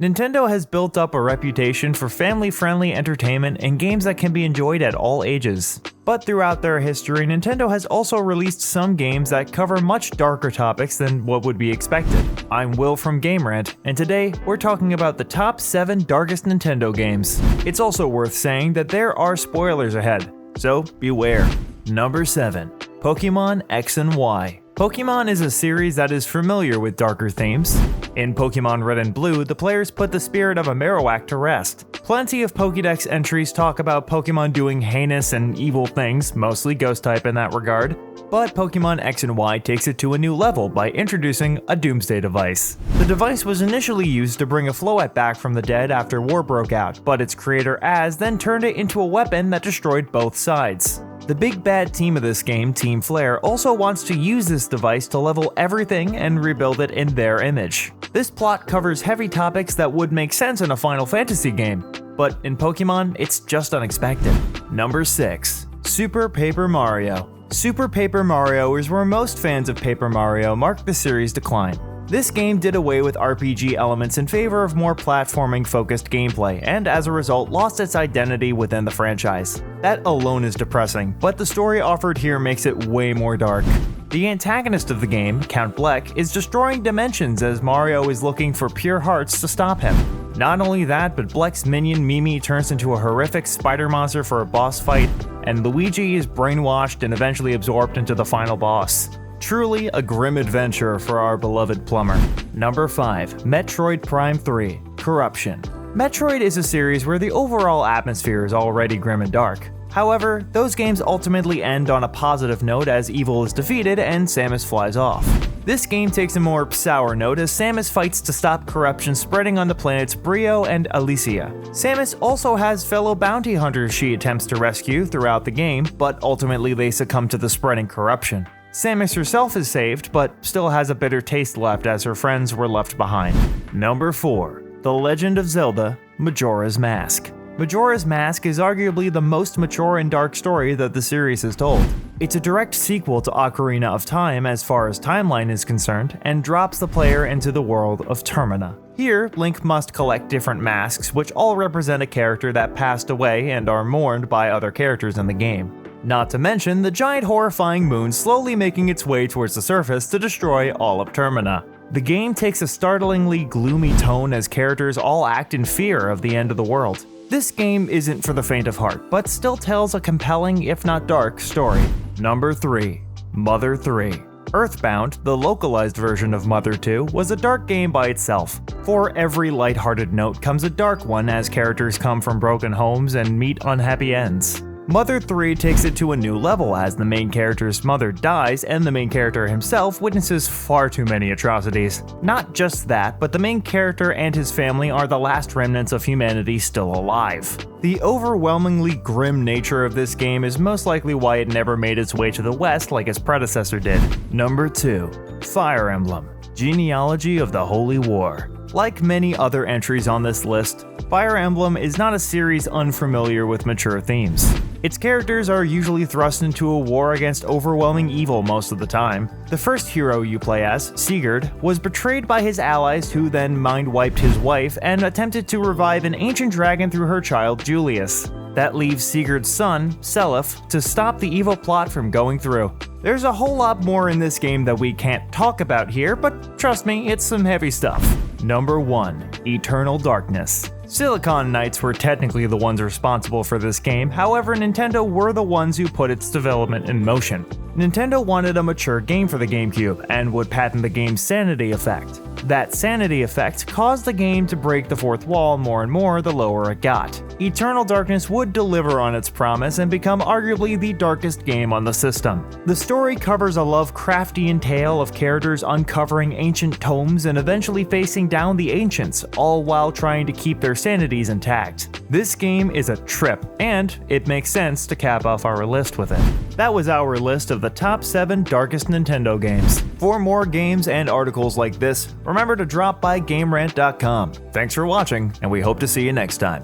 Nintendo has built up a reputation for family-friendly entertainment and games that can be enjoyed at all ages. But throughout their history, Nintendo has also released some games that cover much darker topics than what would be expected. I'm Will from Game Rant, and today we're talking about the top 7 darkest Nintendo games. It's also worth saying that there are spoilers ahead, so beware. Number 7. Pokemon X and Y. Pokemon is a series that is familiar with darker themes. In Pokemon Red and Blue, the players put the spirit of a Marowak to rest. Plenty of Pokédex entries talk about Pokemon doing heinous and evil things, mostly Ghost-type in that regard. But Pokemon X and Y takes it to a new level by introducing a Doomsday device. The device was initially used to bring a Floette back from the dead after war broke out, but its creator Az then turned it into a weapon that destroyed both sides. The big bad team of this game, Team Flare, also wants to use this device to level everything and rebuild it in their image. This plot covers heavy topics that would make sense in a Final Fantasy game, but in Pokemon, it's just unexpected. Number 6. Super Paper Mario. Super Paper Mario is where most fans of Paper Mario mark the series' decline. This game did away with RPG elements in favor of more platforming-focused gameplay, and as a result lost its identity within the franchise. That alone is depressing, but the story offered here makes it way more dark. The antagonist of the game, Count Bleck, is destroying dimensions as Mario is looking for pure hearts to stop him. Not only that, but Bleck's minion Mimi turns into a horrific spider monster for a boss fight, and Luigi is brainwashed and eventually absorbed into the final boss. Truly a grim adventure for our beloved plumber. Number 5. Metroid Prime 3. Corruption. Metroid is a series where the overall atmosphere is already grim and dark. However, those games ultimately end on a positive note as evil is defeated and Samus flies off. This game takes a more sour note as Samus fights to stop corruption spreading on the planets Brio and Alicia. Samus also has fellow bounty hunters she attempts to rescue throughout the game, but ultimately they succumb to the spreading corruption. Samus herself is saved, but still has a bitter taste left as her friends were left behind. Number 4. The Legend of Zelda, Majora's Mask. Majora's Mask is arguably the most mature and dark story that the series has told. It's a direct sequel to Ocarina of Time as far as timeline is concerned, and drops the player into the world of Termina. Here, Link must collect different masks which all represent a character that passed away and are mourned by other characters in the game. Not to mention the giant horrifying moon slowly making its way towards the surface to destroy all of Termina. The game takes a startlingly gloomy tone as characters all act in fear of the end of the world. This game isn't for the faint of heart, but still tells a compelling, if not dark, story. Number 3. Mother 3. Earthbound, the localized version of Mother 2, was a dark game by itself. For every lighthearted note comes a dark one as characters come from broken homes and meet unhappy ends. Mother 3 takes it to a new level as the main character's mother dies and the main character himself witnesses far too many atrocities. Not just that, but the main character and his family are the last remnants of humanity still alive. The overwhelmingly grim nature of this game is most likely why it never made its way to the West like its predecessor did. Number 2. Fire Emblem, Genealogy of the Holy War. Like many other entries on this list, Fire Emblem is not a series unfamiliar with mature themes. Its characters are usually thrust into a war against overwhelming evil most of the time. The first hero you play as, Sigurd, was betrayed by his allies who then mind-wiped his wife and attempted to revive an ancient dragon through her child Julius. That leaves Sigurd's son, Seliph, to stop the evil plot from going through. There's a whole lot more in this game that we can't talk about here, but trust me, it's some heavy stuff. Number 1. Eternal Darkness. Silicon Knights were technically the ones responsible for this game, however Nintendo were the ones who put its development in motion. Nintendo wanted a mature game for the GameCube and would patent the game's sanity effect. That sanity effect caused the game to break the fourth wall more and more the lower it got. Eternal Darkness would deliver on its promise and become arguably the darkest game on the system. The story covers a Lovecraftian tale of characters uncovering ancient tomes and eventually facing down the ancients, all while trying to keep their sanities intact. This game is a trip, and it makes sense to cap off our list with it. That was our list of the top 7 darkest Nintendo games. For more games and articles like this, remember to drop by GameRant.com. Thanks for watching, and we hope to see you next time.